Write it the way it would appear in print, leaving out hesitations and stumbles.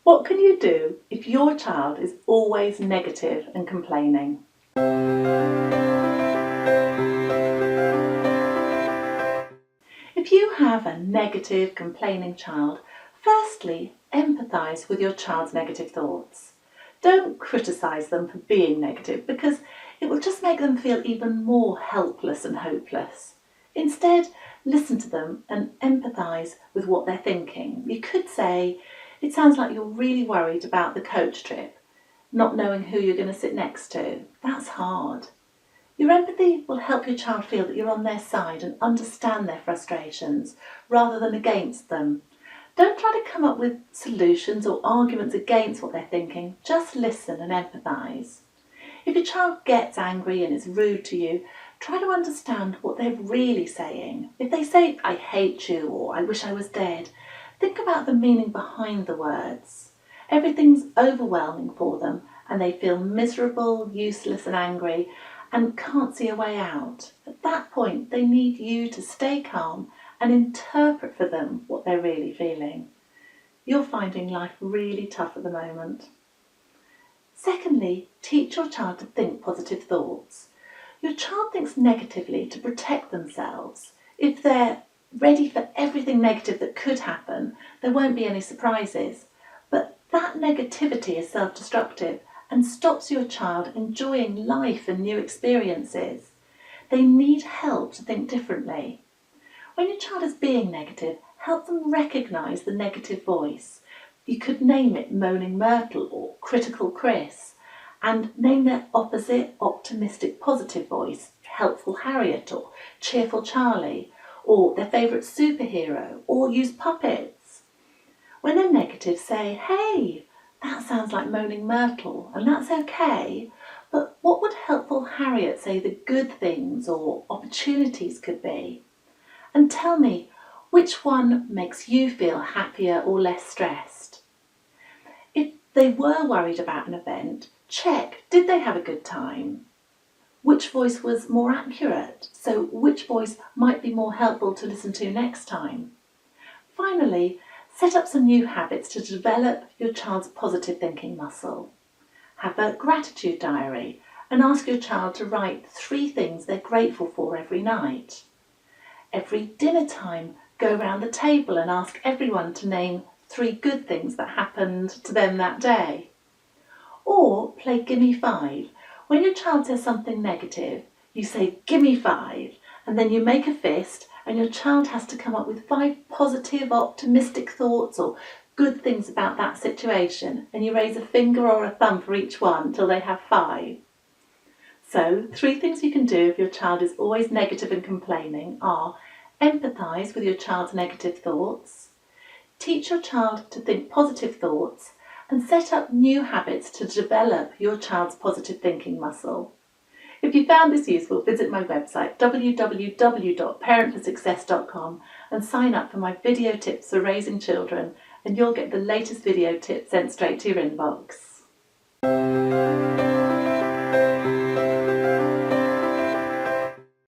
What can you do if your child is always negative and complaining? If you have a negative, complaining child, firstly, empathise with your child's negative thoughts. Don't criticise them for being negative because it will just make them feel even more helpless and hopeless. Instead, listen to them and empathise with what they're thinking. You could say, "It sounds like you're really worried about the coach trip, not knowing who you're going to sit next to. That's hard." Your empathy will help your child feel that you're on their side and understand their frustrations rather than against them. Don't try to come up with solutions or arguments against what they're thinking. Just listen and empathise. If your child gets angry and is rude to you, try to understand what they're really saying. If they say, "I hate you," or "I wish I was dead," think about the meaning behind the words. Everything's overwhelming for them and they feel miserable, useless and angry and can't see a way out. At that point, they need you to stay calm and interpret for them what they're really feeling. You're finding life really tough at the moment. Secondly, teach your child to think positive thoughts. Your child thinks negatively to protect themselves. If they're ready for everything negative that could happen, there won't be any surprises. But that negativity is self-destructive and stops your child enjoying life and new experiences. They need help to think differently. When your child is being negative, help them recognise the negative voice. You could name it Moaning Myrtle or Critical Chris, and name their opposite optimistic positive voice, Helpful Harriet or Cheerful Charlie, or their favourite superhero, or use puppets. When they're negative, say, "Hey, that sounds like Moaning Myrtle, and that's okay, but what would Helpful Harriet say the good things or opportunities could be? And tell me, which one makes you feel happier or less stressed?" If they were worried about an event, check, did they have a good time? Which voice was more accurate? So which voice might be more helpful to listen to next time? Finally, set up some new habits to develop your child's positive thinking muscle. Have a gratitude diary and ask your child to write 3 things they're grateful for every night. Every dinner time, go round the table and ask everyone to name 3 good things that happened to them that day. Or play Gimme 5. When your child says something negative, you say "Gimme 5," and then you make a fist and your child has to come up with 5 positive, optimistic thoughts or good things about that situation, and you raise a finger or a thumb for each one until they have 5. So, 3 things you can do if your child is always negative and complaining are: empathise with your child's negative thoughts, teach your child to think positive thoughts, and set up new habits to develop your child's positive thinking muscle. If you found this useful, visit my website www.parentforsuccess.com and sign up for my video tips for raising children, and you'll get the latest video tips sent straight to your inbox.